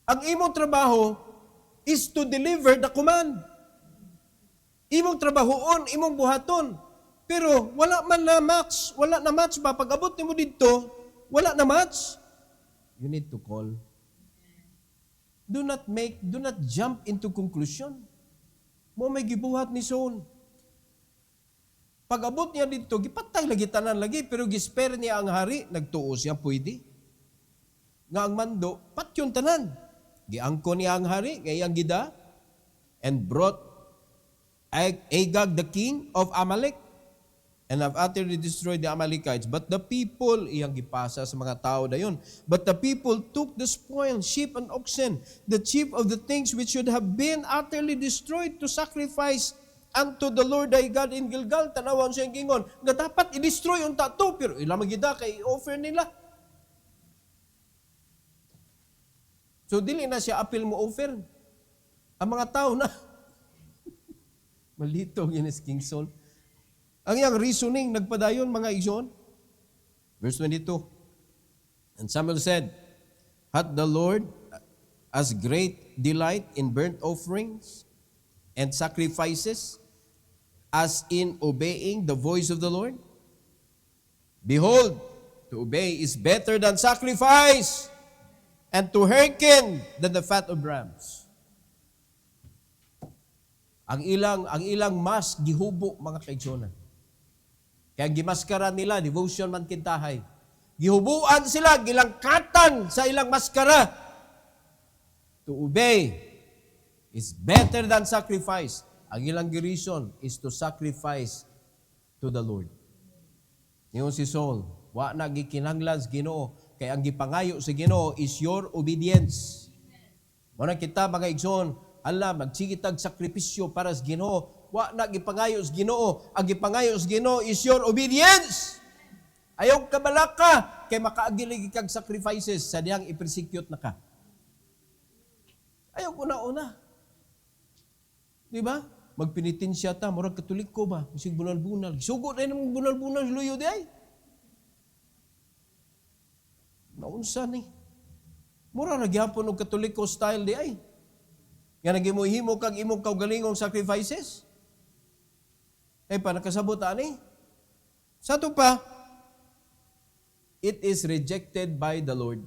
Ang imong trabaho is to deliver the command. Imong trabahoon, imong buhaton. Pero wala man na match, wala na match ba pag abot nimo didto, wala na match. You need to call. Do not jump into conclusion. Mo may gibuhat ni Saul. Pag abot niya dito, gipatay lagi tanan lagi, pero gisper niya ang hari, nagtuo siya, pwede. Nga ang mando, patyon tanan. Giangko niya ang hari, ngayang gida, and brought Agag the king of Amalek, and have utterly destroyed the Amalekites. But the people, iyang gipasa sa mga tao dayon. But the people took the spoil, sheep and oxen, the chief of the things which should have been utterly destroyed, to sacrifice unto the Lord thy God in Gilgal. Tanawan siyang gingon, nga dapat i-destroy yung tato, pero ilang magida kay offer nila. So dili na siya appeal mo offer. Ang mga tao na, malito yun is King Saul. Ang iyang reasoning, nagpadayon mga igsoon. Verse 22. And Samuel said, hath the Lord as great delight in burnt offerings and sacrifices as in obeying the voice of the Lord? Behold, to obey is better than sacrifice, and to hearken than the fat of rams. Ang ilang mas gihubo mga kaigsonan. Kaya gimaskara nila, devotion man kintahay. Gihubuan sila, gilangkatan sa ilang maskara. To obey is better than sacrifice. Ang ilang reason is to sacrifice to the Lord. Ngayon si Saul, wa na gikinahanglan sa Ginoo, kay ang gipangayo sa Ginoo is your obedience. Muna kita mga igsoon, ala magsigitag sakripisyo para sa Ginoo. Wa na gipangayo sa Ginoo. Ang gipangayo sa Ginoo is your obedience. Ayaw kabalaka kay makaagiligi kag sacrifices sa diyang i-persecute na ka. Ayaw ko na una. Di ba? Magpinitensya ta, murag Katoliko ba? Bisig bunal-bunal. Sugo na yung bunal-bunal luyo di ay. Naunsa ni. Mura nagyapon og Katoliko style di ay. Nga nagihimo kag imong kaugalingong sacrifices. Pa nakasabot ani. Sa to pa, it is rejected by the Lord.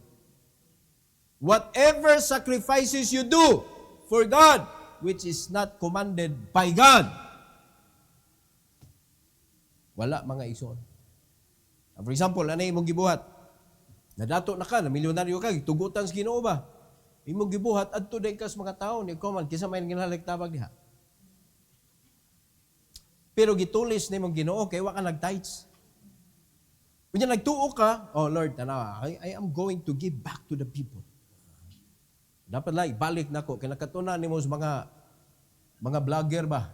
Whatever sacrifices you do for God, which is not commanded by God, wala mga igsoon. For example, ano imong gibuhat? Nadato na ka, na milyonaryo ka, tugutan sa Ginoo ba? Imong gibuhat, adto day kas mga tao, ni Koman, kisa may ginhaliktabag diha. Pero gitulis ni mong Ginoo, kay wa ka nag-tithes. Kung nagtuo ka, oh Lord, I am going to give back to the people. Dapat lang, ibalik na ko. Kaya nakatunan ni mo sa mga vlogger ba?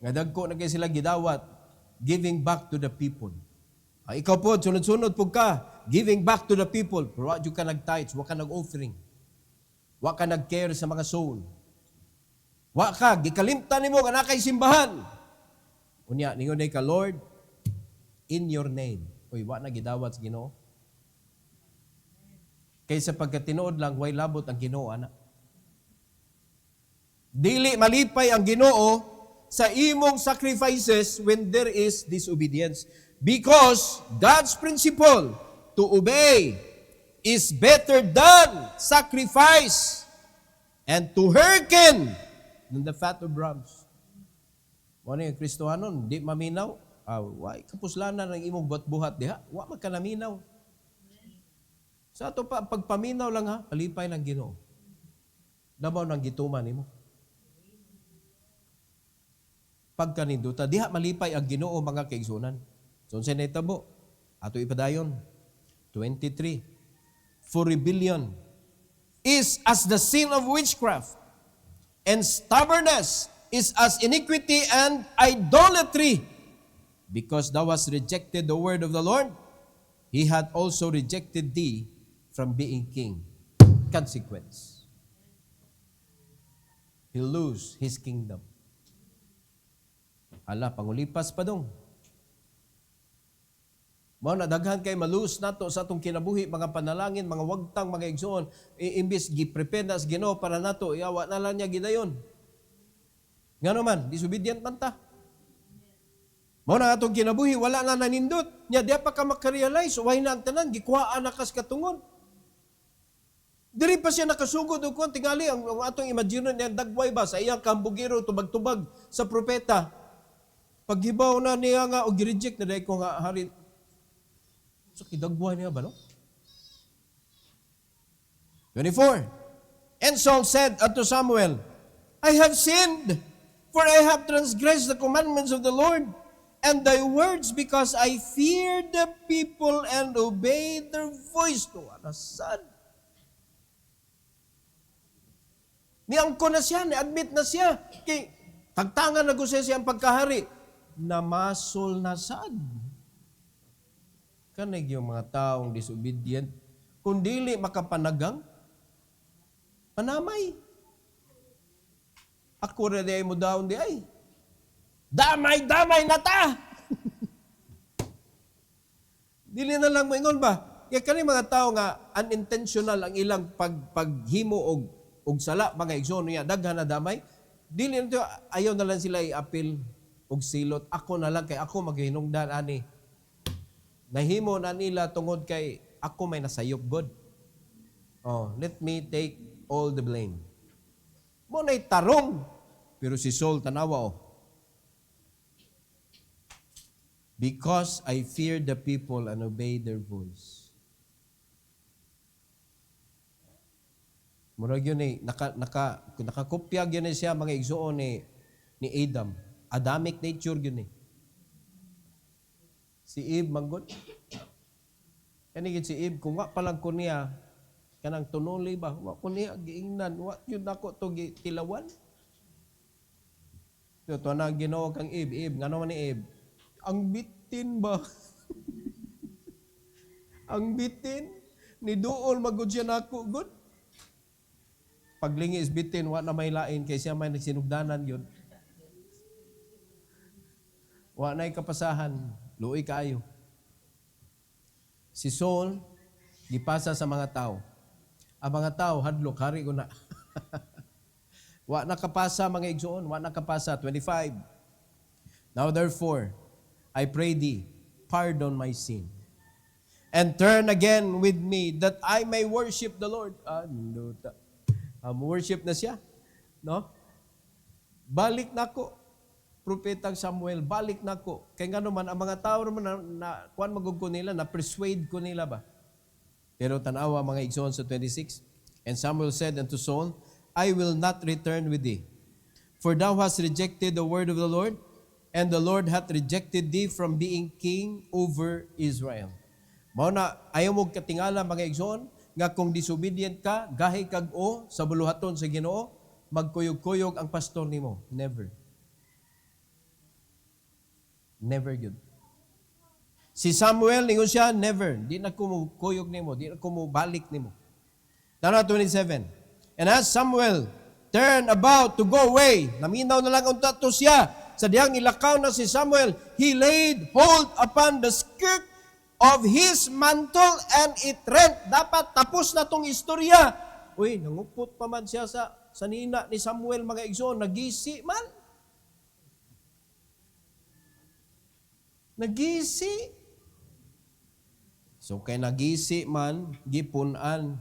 Nga dagko na kayo sila gidawat, giving back to the people. Ikaw po, sunod-sunod po ka, giving back to the people. Pero wak ka nag-tithes, wak ka nag-offering. Wak ka nag-care sa mga soul. Wak ka, gikalimtan ni mo, kanakay simbahan. Unya, ningon ka, Lord, in your name. Uy, wak na gidawat sa Ginoo. Kaysa pagkatinood lang, way labot ang Ginoo, anak. Dili malipay ang Ginoo sa imong sacrifices when there is disobedience. Because God's principle to obey is better than sacrifice and to hearken than the fat of rams. Ano yung Kristohanon, di maminaw? Why kapuslanan ng imong buhat-buhat diha? Wa magkanaminaw. Sa ato pa, pagpaminaw lang ha, palipay ng Ginoo. Dabaw ng gituman nimo. Pagkaninduta, diha malipay ang Ginoo mga kaigsunan. So, sa netabo, ato ipadayon, 23. For rebellion is as the sin of witchcraft, and stubbornness is as iniquity and idolatry. Because thou hast rejected the word of the Lord, He hath also rejected thee from being king. Consequence. He'll lose his kingdom. Ala, pangulipas pa dong. Mao na daghan kay malus nato sa atong kinabuhi, mga panalangin, mga wagtang, mga igsoon, imbis gi-prepare na sa Ginoo para nato iawa na lang niya gidayon. Ngano man, disobedient man ta. Mao na atong kinabuhi, wala na nanindot. Nya di pa ka makarealize, why na ang tanan gikuhaan na kas katungod. Diri pa siya nakasugod og kon tingali ang atong imagine niya dagway ba sa iyang kambugiro tubag-tubag sa propeta. Paghibaw na niya nga og reject na dai ko nga hari. So, kidagwa niya ba, no? 24. And Saul said unto Samuel, I have sinned, for I have transgressed the commandments of the Lord, and thy words, because I feared the people and obeyed their voice. No, anasan? Niangko na siya, ni-admit na siya. Kay, tagtangan na gusto siya ang pagkahari. Namasol na sad. Kanay yung mga taong disobedient, kung dili makapanagang, panamay. Ako rin ay mo daon di ay. Damay na ta! Dili na lang moingon ba? Kaya kanay mga tao nga unintentional ang ilang paghimo og sala, mga igsoon niya, daghan na damay. Dili nito, ayaw na lang sila i-appeal og silot. Ako na lang, kay ako maghinungdan ani. Nahimo na nila tungod kay ako may nasayop God. Oh, let me take all the blame. Mo na'y tarong. Pero si Saul tanawa oh. Because I feared the people and obeyed their voice. Murag yun nakakopya yun siya mga igsoon ni Adam. Adamic nature yun Si Eve, manggod. Kanigit si Eve, kung wa palang ko niya, kanang tunuli ba, wa ko niya, giingnan, wa yun ako to tilawan. Ito na Ginoo kang Eve, ngano man ni Eve? Ang bitin ba? Ang bitin? Ni duol magod siya nako, good? Paglingi is bitin, wa na may lain, kay siya may nagsinugdanan yun. Wa na'y kapasahan, luoy kaayo. Si Saul, gipasa sa mga tao. Ang mga tao, hadlok, hari ko na. Wa nakapasa mga igsoon, wa nakapasa. 25. Now therefore, I pray thee, pardon my sin, and turn again with me, that I may worship the Lord. Worship na siya. No? Balik na ko. Propetang Samuel, balik na ko. Kaya nga naman, ang mga tao naman kuan magug ko nila, na-persuade ko nila ba? Pero tanawa mga igsoon sa 26. And Samuel said unto Saul, I will not return with thee, for thou hast rejected the word of the Lord, and the Lord hath rejected thee from being king over Israel. Mao na, ayaw mo katingala mga igsoon, nga kung disobedient ka, gahi kag-o sa buluhaton sa Ginoo, magkuyog-kuyog ang pastor nimo. Never. Never yun. Si Samuel, ningon siya, never. Di na kumukuyog nimo, di na kumubalik nimo. Tanaw 27. And as Samuel turned about to go away, naminaw na lang unta to siya. Sa diyang ilakaw na si Samuel, he laid hold upon the skirt of his mantle and it rent. Dapat tapos na tong istorya. Uy, nangupot pa man siya sa nina ni Samuel, mga igsoon, nagisi man. Nagisi. So kay nagisi man, gipunan.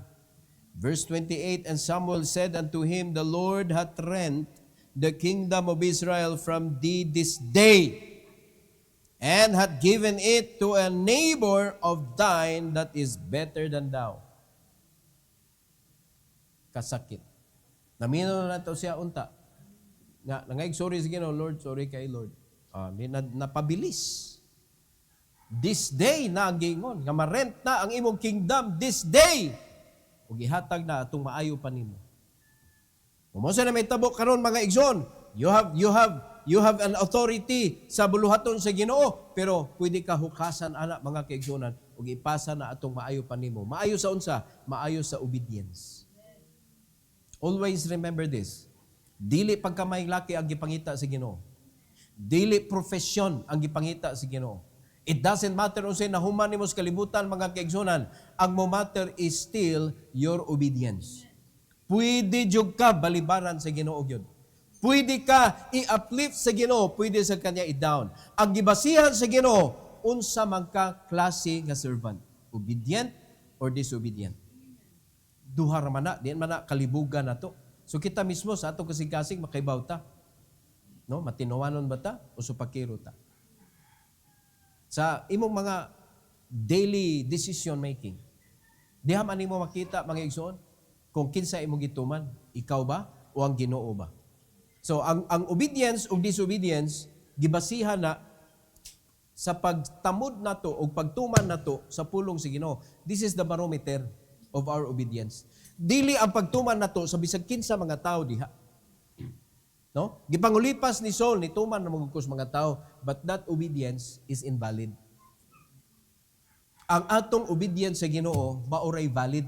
Verse 28, and Samuel said unto him, the Lord hath rent the kingdom of Israel from thee this day, and hath given it to a neighbor of thine that is better than thou. Kasakit. Naminaw na ito siya unta. Nangayag sorry sige no, Lord, sorry kay Lord. Napabilis. This day na ang gingon, nga marent na ang imong kingdom this day. Ug ihatag na atong maayo pa nimo. Umonsa na may tabo karon mga igsoon, you have an authority sa buluhaton sa Ginoo, pero pwede ka hukasan ana mga kaigsoonan ug ipasa na atong maayo pa nimo. Maayo sa unsa? Maayo sa obedience. Always remember this. Dili pagkamay laki ang gipangita sa Ginoo. Dili profesyon ang gipangita sa Ginoo. It doesn't matter unsay nahuman nimo sa kalibutan mga kaigsunan, ang mo matter is still your obedience. Pwede jud ka balibaran sa Ginoo gyud. Pwede ka i-uplift sa Ginoo, pwede sa kanya i-down. Ang gibasihan sa Ginoo, unsa man ka klase nga servant, obedient or disobedient. Duha ra man na, diyan man na kalibugan nato. So kita mismo sa ato kasing-kasing makaibaw ta. No, matinuwanon ba ta o supakiro ta? Sa imong mga daily decision making. Diha man nimo makita mga igsoon kung kinsa imong gituman, ikaw ba o ang Ginoo ba? So ang obedience o disobedience gibasihan na sa pagtamod nato o pagtuman nato sa pulong sa Ginoo. This is the barometer of our obedience. Dili ang pagtuman nato sa bisag kinsa mga tao diha. No? Gipangulipas ni Saul, ni tuman na magugkos mga tao, but that obedience is invalid. Ang atong obedience sa Ginoo, maoray valid.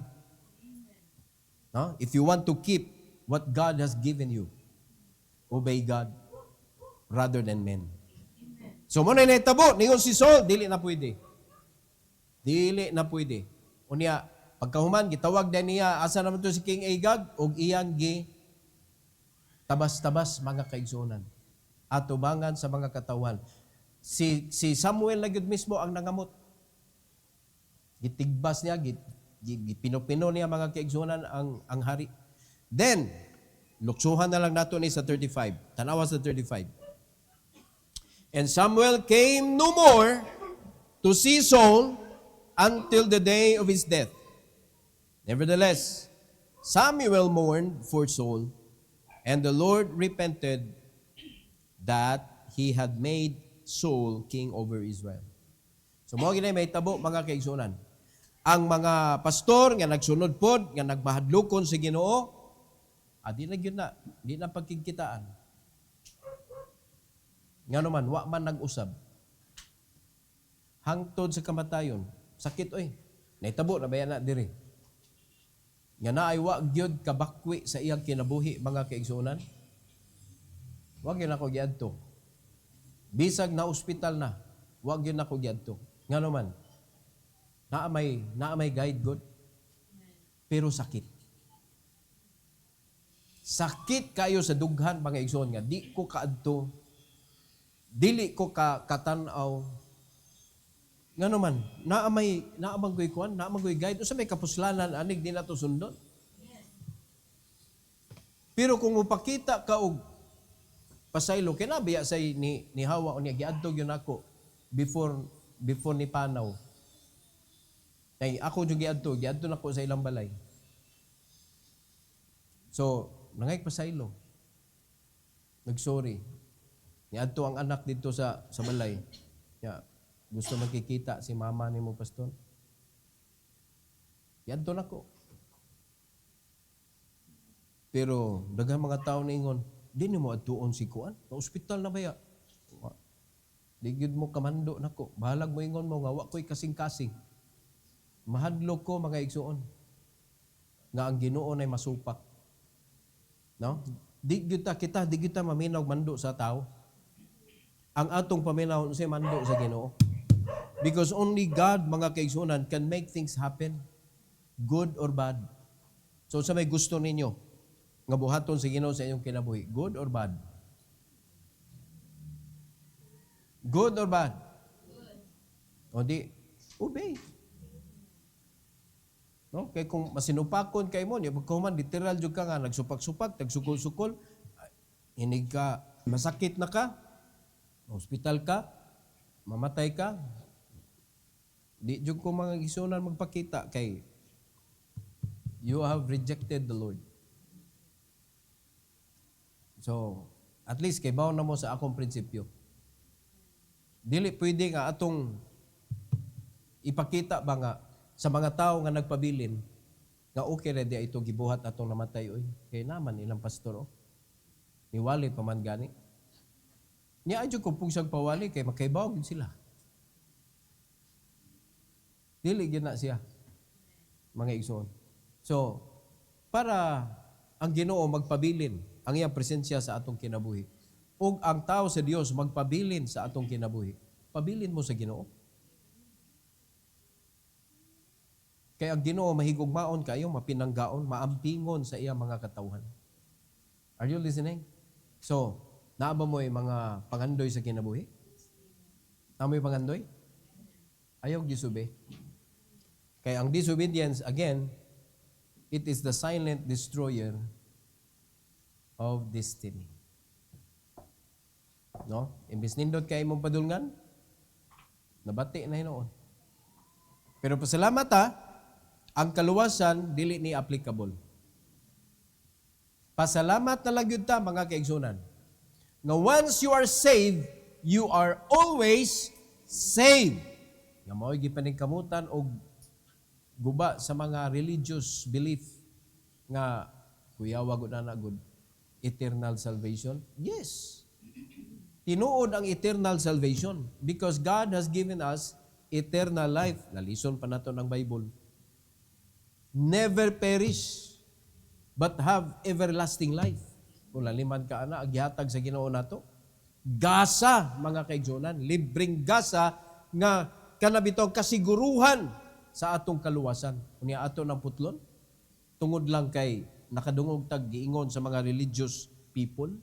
No? If you want to keep what God has given you, obey God rather than men. So, muna naitabo, ningon si Saul, dili na pwede. Dili na pwede. Unya, pagkahuman, gitawag din niya, asa naman to si King Agag, o iyang tabas-tabas mga kaigsunan. Atubangan sa mga katawan. Si Samuel na yun mismo ang nangamot. Gitigbas niya, gipino-pino niya mga kaigsunan ang hari. Then, luksuhan na lang nato ni sa 35. Tanawa sa 35. And Samuel came no more to see Saul until the day of his death. Nevertheless, Samuel mourned for Saul, and the Lord repented that he had made Saul king over Israel. So mo ginay may tabo mga kaigsunan. Ang mga pastor nga nagsunod pod, nga nagmahadlokon sa Ginoo, di na gyud na, di na pagkigkitaan. Ngano man wa man nag-usab. Hangtod sa kamatayon, sakit oy. Naitabo na bayan na diri. nga naay wa gyud kabakwi sa iyang kinabuhi mga kaigsuonan, wa gyud ako giadto. Bisag na ospital na, wa gyud ako giadto. Ngano man? Naa may guide good, pero sakit. Sakit kayo sa dughan mga igsoon nga di ko kaadto, dili ko katanaw. Ngano man, naamang ko'y kuan, naamang ko'y guide, o sa may kapuslanan, anig din nato sundon. Pero kung upakita ka og pasaylo, kinabiya say ni Hawa o niya, giadtog yun ako before ni Panaw. Ay, ako yung giadto na ko sa ilang balay. So, nangay pasaylo. Nagsorry. Niadto ang anak dito sa balay. Ya, gusto magkikita si mama ni mo, pastor. Niadto na ko. Pero daghang mga tao ningon, di ni mo adtuon si kuan, na ospital na baya. Di gyud mo kamando nako. Bahalag mo ingon mo nga wa ko'y kasing-kasing. Mahadlok ko mga igsuon nga ang Ginoo ay masupak. No? Di gyud kita maminaw mando sa tao. Ang atong paminaw sa mando sa Ginoo. Because only God, mga kaigsuonan, can make things happen, good or bad. So sa may gusto ninyo nga buhaton sa Ginoo sa inyong kinabuhi, good or bad? Good or bad? Good. O di, obey. No? Kaya kung masinupakon kay mo, pagkuman, literal jud ka nga, nagsupak-supak, tagsukol-sukol, hinig ka, masakit na ka, hospital ka, mamatay ka, di jud ko mga gisunan magpakita kay you have rejected the Lord. So, at least kay bawo na mo sa akong prinsipyo. Dili pwede nga atong ipakita ba nga sa mga tao nga nagpabilin nga okay ra di ito gibuhat atong namatay oy. Kay naman ilang pastor oh. Niwali pa man gani. Nya adyo ko pugsag pawali kay makaibaw gid sila. Dili gyud na siya. Mga igsoon. So, para ang Ginoo magpabilin ang iyang presensya sa atong kinabuhi. Ug ang tao sa Dios magpabilin sa atong kinabuhi. Pabilin mo sa Ginoo. Kaya ang Ginoo mahigugmaon kayo, mapinanggaon, maampingon sa iyang mga katawhan. Are you listening? So, naaba mo yung mga pangandoy sa kinabuhi? Namoy pangandoy? Ayaw gisube. Kaya ang disobedience, again, it is the silent destroyer of destiny. No? Imbis nindot kay mong padulngan, nabati na hinoon. Pero pasalamat ang kaluwasan dili ni applicable. Pasalamat na lang yun ta, mga kaigsunan. Nga once you are saved, you are always saved. Nga mao'y gipaningkamutan o guba sa mga religious belief nga kuyawa gud na good eternal salvation. Yes. Tinuod ang eternal salvation because God has given us eternal life. Nalison pa nato ng Bible. Never perish, but have everlasting life. Kung laliman ka na, aghihatag sa Ginoo nato. Gasa, mga kaigsunan, libreng gasa nga kanabitong kasiguruhan sa atong kaluwasan. Kunya ato ng putlon, tungod lang kay nakadungog tag giingon sa mga religious people.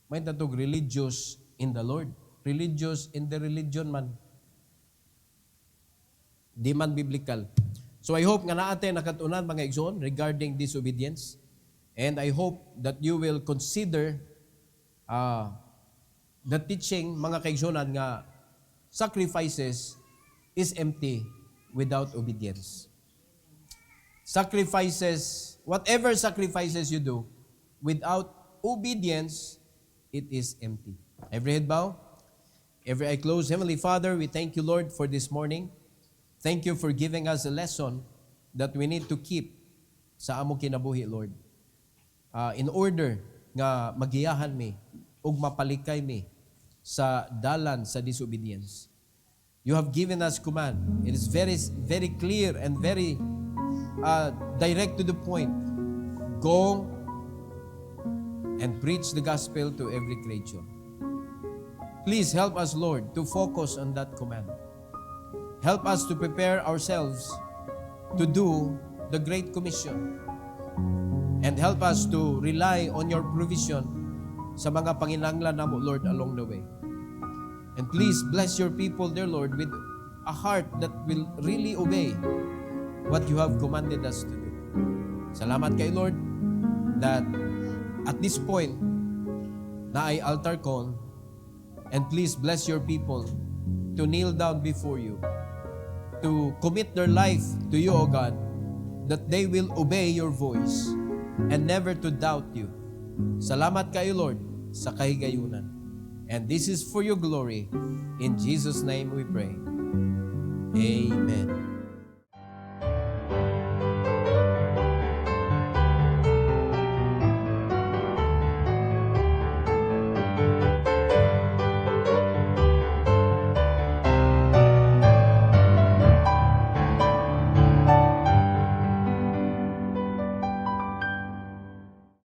May tatog religious in the Lord. Religious in the religion man. Di man biblical. So I hope nga naate nakatunan mga igsoon regarding disobedience. And I hope that you will consider the teaching mga kaigsunan nga sacrifices is empty without obedience. Sacrifices, whatever sacrifices you do, without obedience, it is empty. Every head bow, every eye closed. Heavenly Father, we thank you, Lord, for this morning. Thank you for giving us a lesson that we need to keep sa among kinabuhi, Lord. In order nga magiyahan mi ug mapalikay mi sa dalan sa disobedience. You have given us command. It is very, very clear and very direct to the point. Go and preach the gospel to every creature. Please help us, Lord, to focus on that command. Help us to prepare ourselves to do the Great Commission. And help us to rely on your provision sa mga panginanglan namo, Lord, along the way. And please bless your people, dear Lord, with a heart that will really obey what you have commanded us to do. Salamat kay Lord that at this point na ay altar call, and please bless your people to kneel down before you, to commit their life to you, O God, that they will obey your voice and never to doubt you. Salamat kayo, Lord, sa kahigayunan. And this is for your glory. In Jesus' name we pray. Amen.